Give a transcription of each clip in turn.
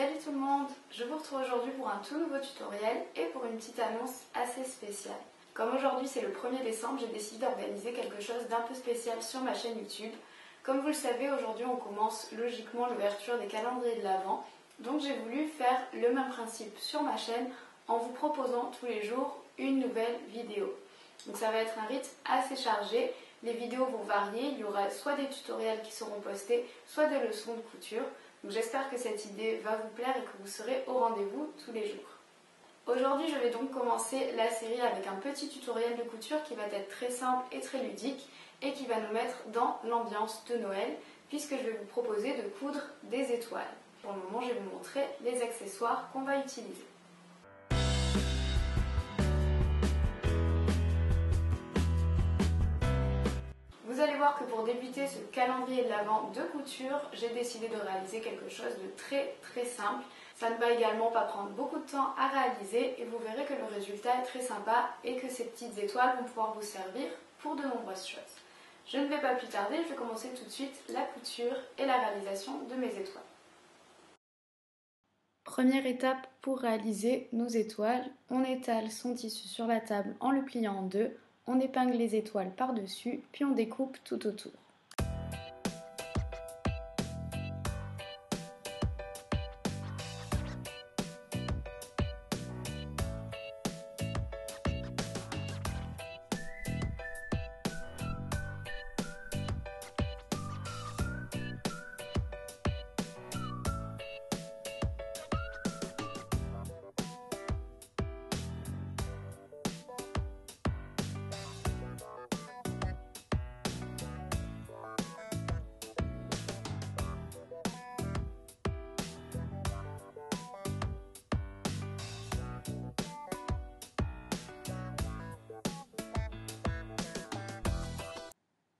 Salut tout le monde, je vous retrouve aujourd'hui pour un tout nouveau tutoriel et pour une petite annonce assez spéciale. Comme aujourd'hui c'est le 1er décembre, j'ai décidé d'organiser quelque chose d'un peu spécial sur ma chaîne YouTube. Comme vous le savez, aujourd'hui on commence logiquement l'ouverture des calendriers de l'Avent, donc j'ai voulu faire le même principe sur ma chaîne en vous proposant tous les jours une nouvelle vidéo. Donc ça va être un rythme assez chargé, les vidéos vont varier, il y aura soit des tutoriels qui seront postés, soit des leçons de couture. Donc j'espère que cette idée va vous plaire et que vous serez au rendez-vous tous les jours. Aujourd'hui, je vais donc commencer la série avec un petit tutoriel de couture qui va être très simple et très ludique et qui va nous mettre dans l'ambiance de Noël puisque je vais vous proposer de coudre des étoiles. Pour le moment, je vais vous montrer les accessoires qu'on va utiliser. Vous allez voir que pour débuter ce calendrier de l'Avent de couture, j'ai décidé de réaliser quelque chose de très simple. Ça ne va également pas prendre beaucoup de temps à réaliser et vous verrez que le résultat est très sympa et que ces petites étoiles vont pouvoir vous servir pour de nombreuses choses. Je ne vais pas plus tarder, je vais commencer tout de suite la couture et la réalisation de mes étoiles. Première étape pour réaliser nos étoiles, on étale son tissu sur la table en le pliant en deux. On épingle les étoiles par-dessus, puis on découpe tout autour.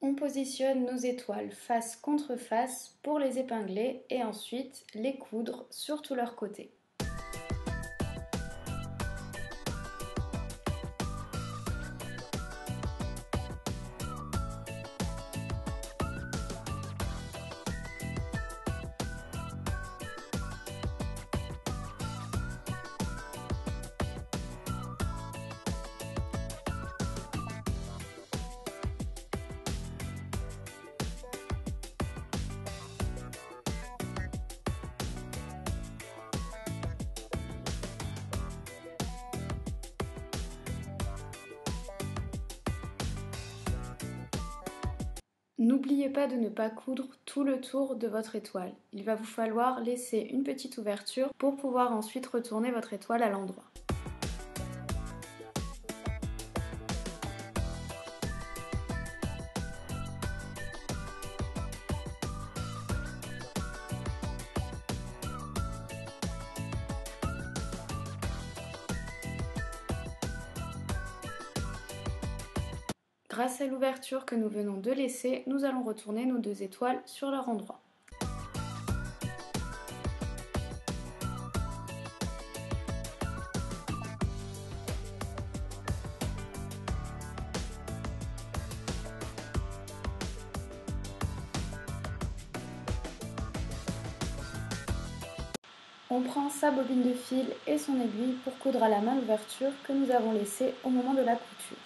On positionne nos étoiles face contre face pour les épingler et ensuite les coudre sur tous leurs côtés. N'oubliez pas de ne pas coudre tout le tour de votre étoile. Il va vous falloir laisser une petite ouverture pour pouvoir ensuite retourner votre étoile à l'endroit. Grâce à l'ouverture que nous venons de laisser, nous allons retourner nos deux étoiles sur leur endroit. On prend sa bobine de fil et son aiguille pour coudre à la main l'ouverture que nous avons laissée au moment de la couture.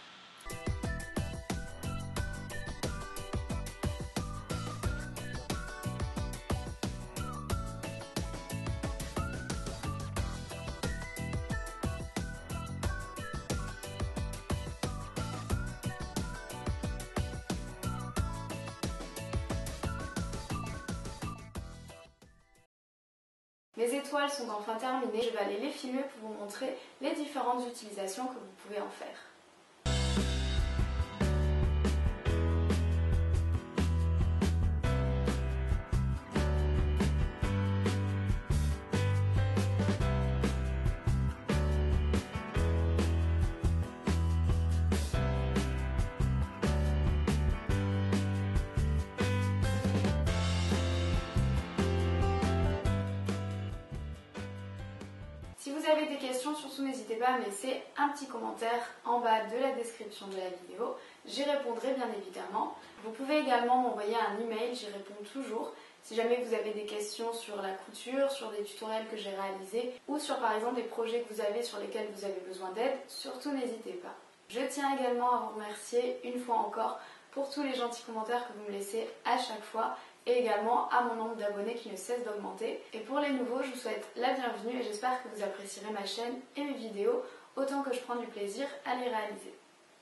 Mes étoiles sont enfin terminées, je vais aller les filmer pour vous montrer les différentes utilisations que vous pouvez en faire. Si vous avez des questions, surtout n'hésitez pas à me laisser un petit commentaire en bas de la description de la vidéo. J'y répondrai bien évidemment. Vous pouvez également m'envoyer un email, j'y réponds toujours. Si jamais vous avez des questions sur la couture, sur des tutoriels que j'ai réalisés ou sur par exemple des projets que vous avez sur lesquels vous avez besoin d'aide, surtout n'hésitez pas. Je tiens également à vous remercier une fois encore pour tous les gentils commentaires que vous me laissez à chaque fois et également à mon nombre d'abonnés qui ne cesse d'augmenter. Et pour les nouveaux, je vous souhaite la bienvenue et j'espère que vous apprécierez ma chaîne et mes vidéos autant que je prends du plaisir à les réaliser.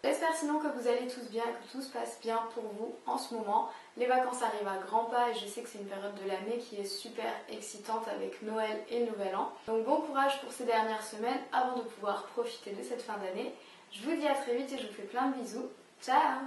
J'espère sinon que vous allez tous bien, que tout se passe bien pour vous en ce moment. Les vacances arrivent à grands pas et je sais que c'est une période de l'année qui est super excitante avec Noël et le Nouvel An. Donc bon courage pour ces dernières semaines avant de pouvoir profiter de cette fin d'année. Je vous dis à très vite et je vous fais plein de bisous. Ciao!